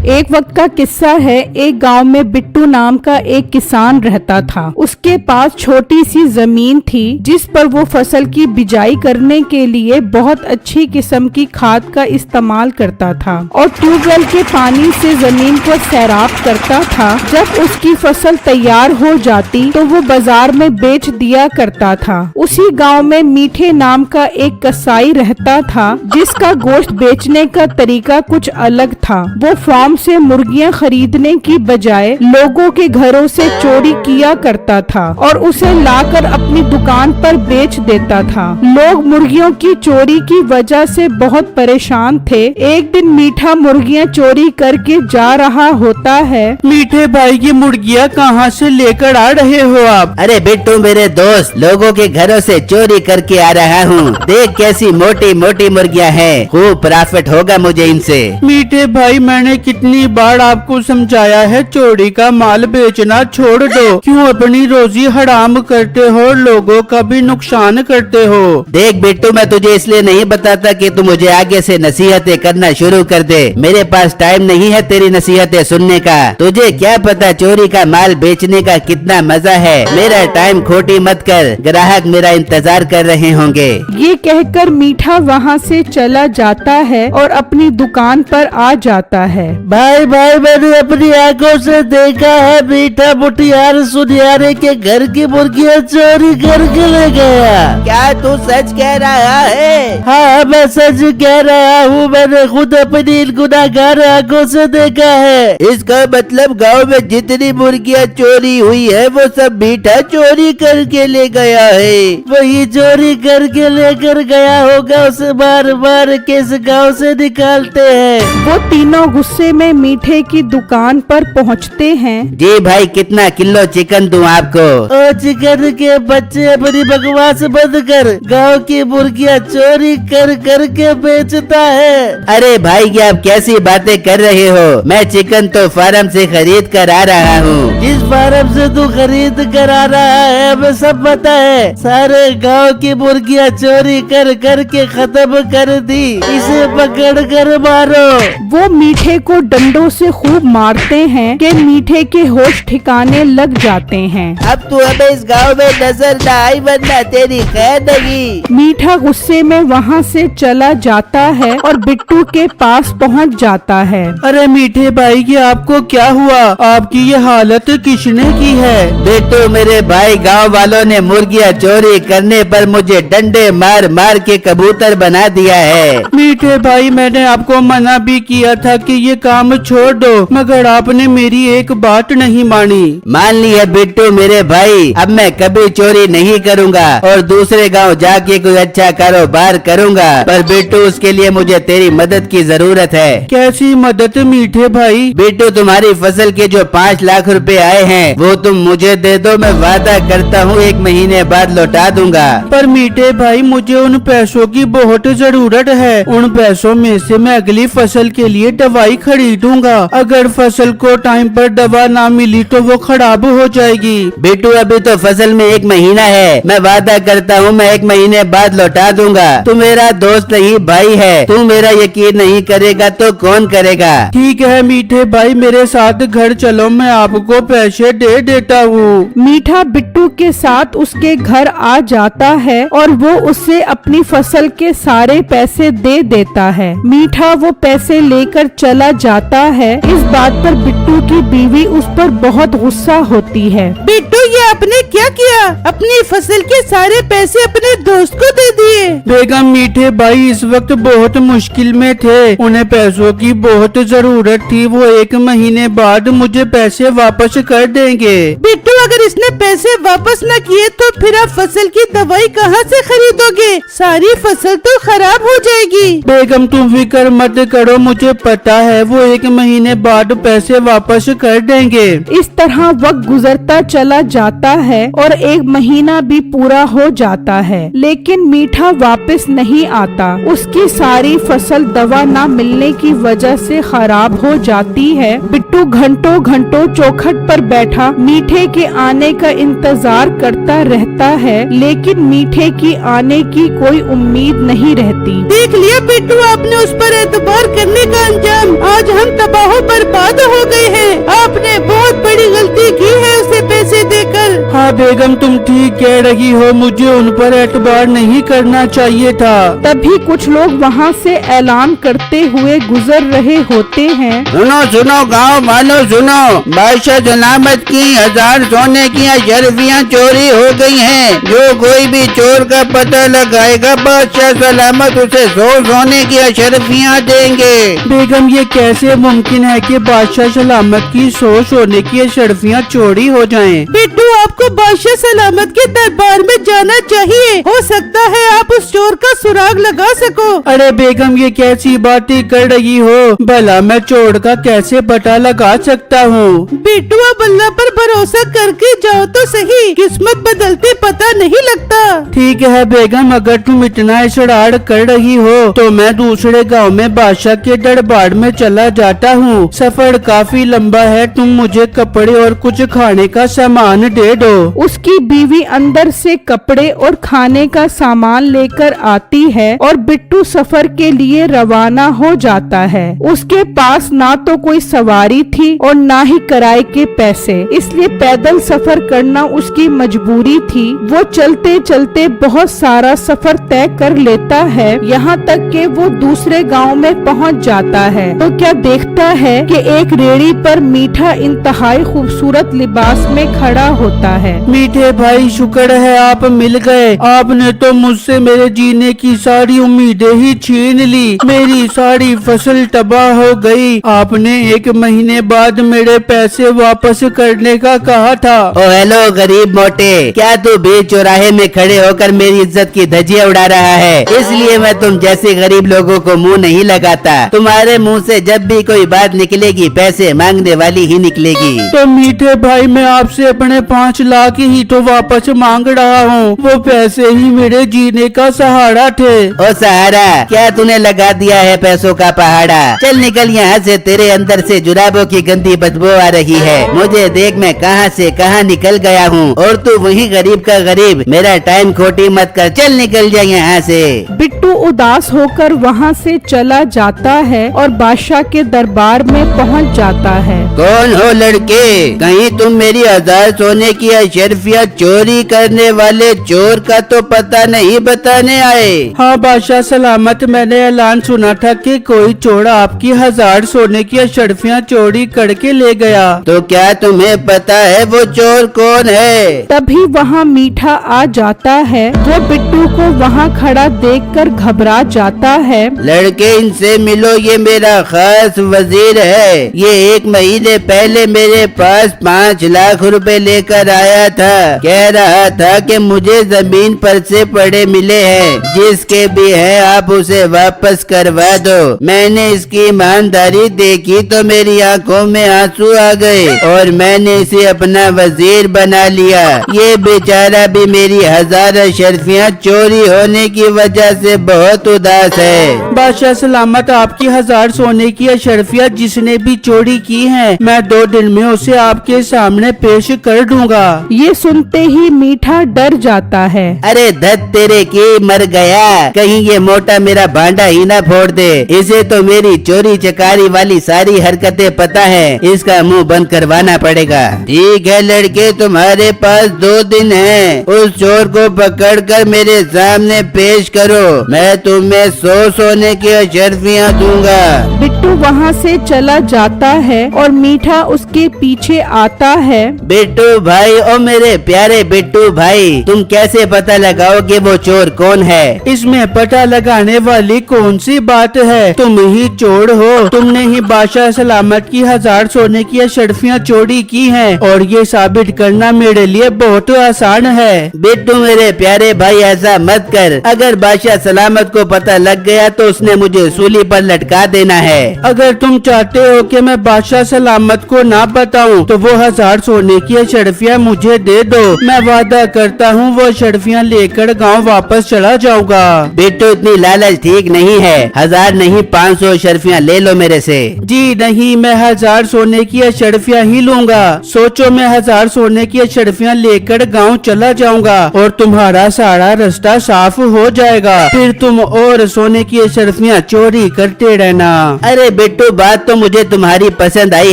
एक वक्त का किस्सा है। एक गांव में बिट्टू नाम का एक किसान रहता था। उसके पास छोटी सी जमीन थी जिस पर वो फसल की बिजाई करने के लिए बहुत अच्छी किस्म की खाद का इस्तेमाल करता था और ट्यूबवेल के पानी से जमीन को सैराब करता था। जब उसकी फसल तैयार हो जाती तो वो बाजार में बेच दिया करता था। उसी गाँव में मीठे नाम का एक कसाई रहता था जिसका गोश्त बेचने का तरीका कुछ अलग था। वो फार्म से मुर्गियां खरीदने की बजाय लोगों के घरों से चोरी किया करता था और उसे लाकर अपनी दुकान पर बेच देता था। लोग मुर्गियों की चोरी की वजह से बहुत परेशान थे। एक दिन मीठा मुर्गियां चोरी करके जा रहा होता है। मीठे भाई की मुर्गियां कहाँ से लेकर आ रहे हो आप? अरे बिट्टू मेरे दोस्त, लोगों के घरों से चोरी करके आ रहा हूँ। देख कैसी मोटी मोटी मुर्गियां हैं, खूब प्रॉफिट होगा मुझे इनसे। मीठे भाई मैंने कितनी बार आपको समझाया है चोरी का माल बेचना छोड़ दो। क्यों अपनी रोजी हराम करते हो, लोगों का भी नुकसान करते हो? देख बिट्टू, मैं तुझे इसलिए नहीं बताता कि तू मुझे आगे से नसीहतें करना शुरू कर दे। मेरे पास टाइम नहीं है तेरी नसीहतें सुनने का। तुझे क्या पता चोरी का माल बेचने का कितना मजा है। मेरा टाइम खोटी मत कर, ग्राहक मेरा इंतजार कर रहे होंगे। ये कहकर मीठा वहाँ से चला जाता है और अपनी दुकान पर आ जाता है। भाई भाई मैंने अपनी आंखों से देखा है, मीठा मुठियार सुनियारे के घर की मुर्गियां चोरी करके ले गया। क्या तू सच कह रहा है? हाँ मैं सच कह रहा हूँ, मैंने खुद अपनी गुनाहगार आंखों से देखा है। इसका मतलब गांव में जितनी मुर्गियां चोरी हुई है वो सब मीठा चोरी करके ले गया है। वही चोरी करके लेकर गया होगा, उसे बार बार किस गांव से निकालते हैं। वो तीनों गुस्से में मीठे की दुकान पर पहुंचते हैं। जी भाई, कितना किलो चिकन दूं आपको? ओ चिकन के बच्चे, अपनी बकवास बंद कर। गांव की मुर्गियां चोरी कर कर के बेचता है। अरे भाई, ये आप कैसी बातें कर रहे हो? मैं चिकन तो फार्म से खरीद कर आ रहा हूँ। जिस फार्म से तू खरीद कर आ रहा है हमें सब पता है। सारे गांव की मुर्गियां चोरी कर कर के खत्म कर दी। इसे पकड़ कर मारो। वो मीठे को डंडों से खूब मारते हैं कि मीठे के होश ठिकाने लग जाते हैं। अब तू हमें इस गांव में नजर न आई, वरना तेरी खैर नहीं। मीठा गुस्से में वहाँ से चला जाता है और बिट्टू के पास पहुँच जाता है। अरे मीठे भाई की आपको क्या हुआ? आपकी ये हालत किसने की है? बिट्टू मेरे भाई, गांव वालों ने मुर्गियां चोरी करने पर मुझे डंडे मार मार के कबूतर बना दिया है। मीठे भाई मैंने आपको मना भी किया था कि ये काम छोड़ दो, मगर आपने मेरी एक बात नहीं मानी। मान ली है बिट्टू मेरे भाई, अब मैं कभी चोरी नहीं करूंगा और दूसरे गांव जाके कोई अच्छा कारोबार करूंगा। पर बिट्टू, उसके लिए मुझे तेरी मदद की जरूरत है। कैसी मदद मीठे भाई? बिट्टू, तुम्हारी फसल के जो 5 लाख रुपए आए हैं वो तुम मुझे दे दो। मैं वादा करता हूँ 1 महीने बाद लौटा दूंगा। पर मीठे भाई मुझे उन पैसों की बहुत जरूरत है। उन पैसों में से मैं अगली फसल के लिए दवाई खरीदूंगा। अगर फसल को टाइम पर दवा ना मिली तो वो खराब हो जाएगी। बिट्टू, अभी तो फसल में 1 महीना है। मैं वादा करता हूँ मैं 1 महीने बाद लौटा दूंगा। तू मेरा दोस्त नहीं भाई है। तू मेरा यकीन नहीं करेगा तो कौन करेगा? ठीक है मीठे भाई, मेरे साथ घर चलो, मैं आपको पैसे दे देता हूँ। मीठा बिट्टू के साथ उसके घर आ जाता है और वो उससे अपनी फसल के सारे पैसे दे देता है। मीठा वो पैसे लेकर चला जाता है। इस बात पर बिट्टू की बीवी उस पर बहुत गुस्सा होती है। बिट्टू, ये आपने क्या किया? अपनी फसल के सारे पैसे अपने दोस्त को दे दिए। बेगम, मीठे भाई इस वक्त बहुत मुश्किल में थे, उन्हें पैसों की बहुत जरूरत थी। वो 1 महीने बाद मुझे पैसे वापस कर देंगे। बिट्टू, अगर इसने पैसे वापस न किए तो फिर आप फसल की दवाई कहाँ से खरीदोगे? सारी फसल तो खराब हो जाएगी। बेगम तुम फिक्र मत करो, मुझे पता है वो 1 महीने बाद पैसे वापस कर देंगे। इस तरह वक्त गुजरता चला जाता है और 1 महीना भी पूरा हो जाता है, लेकिन मीठा वापस नहीं आता। उसकी सारी फसल दवा न मिलने की वजह से खराब हो जाती है। बिट्टू घंटों घंटों चौखट पर बैठा मीठे के आने का इंतजार करता रहता है, लेकिन मीठे की आने की कोई उम्मीद नहीं रहती। देख लिया बिट्टू, आपने उस पर एतबार करने का अंजाम। आज हम तबाह बर्बाद हो गए हैं। आपने बहुत बड़ी गलती की है उसे पैसे देकर। हाँ बेगम, तुम ठीक कह रही हो, मुझे उन पर एतबार नहीं करना चाहिए था। तभी कुछ लोग वहाँ से ऐलान करते हुए गुजर रहे होते हैं। सुनो सुनो गाँव वालों सुनो, बादशाह सलामत की 1000 सोने की अशरफियाँ चोरी हो गई हैं। जो कोई भी चोर का पता लगाएगा बादशाह सलामत उसे 100 सोने की अशरफियाँ देंगे। बेगम, ये कैसे मुमकिन है कि बादशाह सलामत की 100 सोने की अशरफियाँ चोरी हो जाएं? बिट्टू, आपको बादशाह सलामत के दरबार में जाना चाहिए। हो सकता है आप उस चोर का सुराग लगा सको। अरे बेगम, ये कैसी बातें कर रही हो? भला मैं चोर का कैसे पता लगा सकता हूँ? बिट्टू, अब अल्लाह पर भरोसा करके जाओ तो सही, किस्मत बदलते पता नहीं लगता। ठीक है बेगम, अगर तुम इतना इसरार कर रही हो तो मैं दूसरे गांव में बादशाह के दरबार में चला जाता हूँ। सफर काफी लंबा है, तुम मुझे कपड़े और कुछ खाने का सामान दे दो। उसकी बीवी अंदर से कपड़े और खाने का सामान लेकर आती है और बिट्टू सफर के लिए रवाना हो जाता है। उसके पास ना तो कोई सवारी थी और ना ही किराए के पैसे, इसलिए पैदल सफर करना उसकी मजबूरी थी। वो चलते चलते बहुत सारा सफर तय कर लेता है, यहाँ तक कि वो दूसरे गांव में पहुँच जाता है तो क्या देखता है कि एक रेड़ी पर मीठा इंतहाई खूबसूरत लिबास में खड़ा होता है। मीठे भाई, शुक्र है आप मिल गए। आपने तो मुझसे मेरे जीने की सारी उम्मीदें ही छीन ली। मेरी सारी फसल तबाह हो गई। आपने 1 महीने बाद मेरे पैसे वापस करने का कहा था। ओ हेलो गरीब मोटे, क्या तू बीच चौराहे में खड़े होकर मेरी इज्जत की धज्जियां उड़ा रहा है? इसलिए मैं तुम जैसे गरीब लोगों को मुंह नहीं लगाता। तुम्हारे मुंह से जब भी कोई बात निकलेगी पैसे मांगने वाली ही निकलेगी। तो मीठे भाई, मैं आपसे अपने 5 लाख ही तो वापस मांग रहा हूँ। वो पैसे ही मेरे जीने का सहारा थे। ओ सहारा, क्या तूने लगा दिया है पैसों का पहाड़ा? चल निकल यहाँ से, तेरे अंदर से जुराबों की गंदी बदबू आ रही है। मुझे देख मैं कहाँ से कहाँ निकल गया हूँ और तू वही गरीब का गरीब। मेरा टाइम खोटी मत कर, चल निकल जा यहाँ से। बिट्टू उदास होकर वहाँ से चला जाता है और बादशाह के दरबार में पहुँच जाता है। कौन हो लड़के? कहीं तुम मेरी 1000 सोने की अशरफियाँ चोरी करने वाले चोर का तो पता नहीं बताने आए? हाँ बादशाह सलामत, मैंने ऐलान सुना था कि कोई चोर आपकी 1000 सोने की अशरफियाँ चोरी करके ले गया। तो क्या तुम्हें पता है वो चोर कौन है? तभी वहाँ मीठा आ जाता है। वो बिट्टू को वहाँ खड़ा देखकर घबरा जाता है। लड़के, इनसे मिलो, ये मेरा खास वजीर है। ये 1 महीने पहले मेरे पास 5 लाख रुपए लेकर आया था। कह रहा था कि मुझे जमीन पर से पड़े मिले हैं, जिसके भी है आप उसे वापस करवा दो। मैंने इसकी ईमानदारी देखी तो मेरी आंखों में आंसू आ गए और मैंने इसे अपना वजीर बना लिया। ये बेचारा भी मेरी 1000 अशरफियाँ चोरी होने की वजह से बहुत उदास है। बादशाह सलामत, आपकी 1000 सोने की अशरफियाँ जिसने भी चोरी की हैं, मैं 2 दिन में उसे आपके सामने पेश कर दूंगा। ये सुनते ही मीठा डर जाता है। अरे धत तेरे की मर गया, कहीं ये मोटा मेरा भांडा ही ना फोड़ दे। इसे तो मेरी चोरी चकारी वाली सारी हरकतें पता है, इसका मुंह बंद करवाना पड़ेगा। ठीक है लड़के, तुम्हारे पास 2 दिन हैं। उस चोर को पकड़कर मेरे सामने पेश करो, मैं तुम्हें 100 सोने की अशरफियाँ दूंगा। बिट्टू वहाँ से चला जाता है और मीठा उसके पीछे आता है। बिट्टू भाई, बताओ मेरे प्यारे बिट्टू भाई, तुम कैसे पता लगाओगे वो चोर कौन है? इसमें पता लगाने वाली कौन सी बात है? तुम ही चोर हो। तुमने ही बादशाह सलामत की 1000 सोने की अशरफियाँ चोरी की हैं और ये साबित करना मेरे लिए बहुत आसान है। बिट्टू मेरे प्यारे भाई, ऐसा मत कर। अगर बादशाह सलामत को पता लग गया तो उसने मुझे सूली पर लटका देना है। अगर तुम चाहते हो कि मैं बादशाह सलामत को ना बताऊं, तो वो 1000 सोने की अशरफियाँ मुझे दे दो। मैं वादा करता हूँ वो अशरफियाँ लेकर गांव वापस चला जाऊंगा। बिट्टू इतनी लालच ठीक नहीं है। 1000 नहीं 500 अशरफियाँ ले लो मेरे से। जी नहीं, मैं 1000 सोने की अशरफियाँ ही लूंगा। सोचो, मैं 1000 सोने की अशरफियाँ लेकर गांव चला जाऊंगा और तुम्हारा सारा रास्ता साफ हो जाएगा। फिर तुम और सोने की अशरफियाँ चोरी करते रहना। अरे बिट्टू, बात तो मुझे तुम्हारी पसंद आई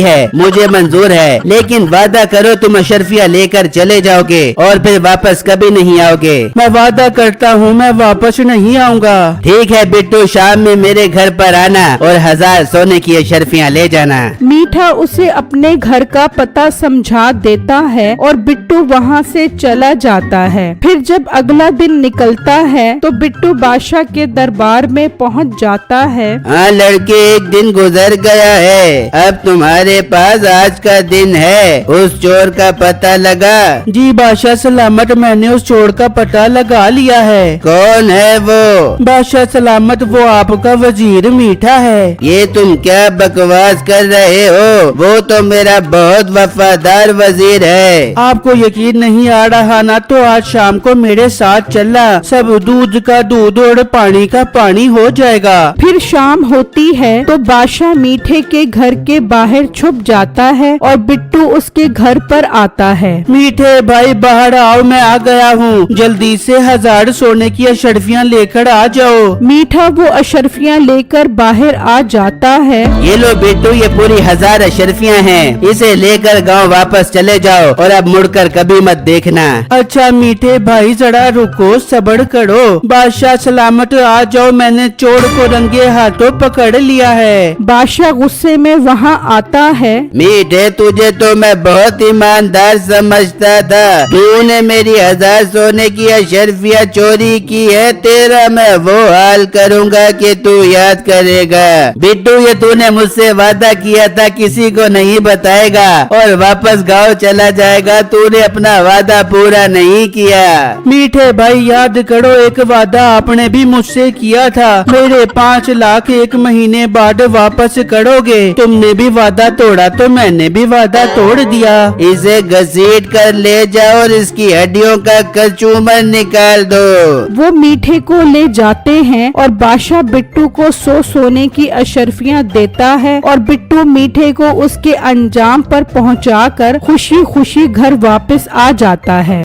है, मुझे मंजूर है, लेकिन वादा करो तुम अशरफियाँ लेकर चले जाओगे और फिर वापस कभी नहीं आओगे। मैं वादा करता हूँ मैं वापस नहीं आऊँगा। ठीक है बिट्टू, शाम में मेरे घर पर आना और 1000 सोने की अशरफियाँ ले जाना। मीठा उसे अपने घर का पता समझा देता है और बिट्टू वहाँ से चला जाता है। फिर जब अगला दिन निकलता है तो बिट्टू बादशाह के दरबार में पहुँच जाता है। हाँ लड़के, एक दिन गुजर गया है, अब तुम्हारे पास आज का दिन है। उस चोर का पता लगा? जी बादशाह सलामत, मैंने उस चोर का पता लगा लिया है। कौन है वो? बादशाह सलामत, वो आपका वजीर मीठा है। ये तुम क्या बकवास कर रहे हो? वो तो मेरा बहुत वफादार वजीर है। आपको यकीन नहीं आ रहा ना, तो आज शाम को मेरे साथ चलना, सब दूध का दूध और पानी का पानी हो जाएगा। फिर शाम होती है तो बादशाह मीठे के घर के बाहर छुप जाता है और बिट्टू उसके घर पर आता है। मीठे भाई बाहर आओ, मैं आ गया हूँ। जल्दी से 1000 सोने की अशरफियाँ लेकर आ जाओ। मीठा वो अशरफियाँ लेकर बाहर आ जाता है। ये लो बिट्टू, ये पूरी 1000 अशरफियाँ हैं, इसे लेकर गांव वापस चले जाओ और अब मुड़कर कभी मत देखना। अच्छा मीठे भाई, जरा रुको, सब्र करो। बादशाह सलामत आ जाओ, मैंने चोर को रंगे हाथों पकड़ लिया है। बादशाह गुस्से में वहाँ आता है। मीठे, तुझे तो मैं बहुत ईमानदार समझता था। तूने मेरी 1000 सोने की अशरफियाँ चोरी की है। तेरा मैं वो हाल करूँगा कि तू याद करेगा। बिट्टू, ये तूने मुझसे वादा किया था किसी को नहीं बताएगा और वापस गांव चला जाएगा। तूने अपना वादा पूरा नहीं किया। मीठे भाई याद करो, एक वादा आपने भी मुझसे किया था, मेरे 5 लाख 1 महीने बाद वापस करोगे। तुमने भी वादा तोड़ा तो मैंने भी वादा तोड़ दिया। इसे घसीट कर ले जाओ और इसकी हड्डियों का कचूमर निकाल दो। वो मीठे को ले जाते हैं और बादशाह बिट्टू को 100 सोने की अशरफियाँ देता है और बिट्टू मीठे को उसके अंजाम पर पहुंचाकर खुशी खुशी घर वापस आ जाता है।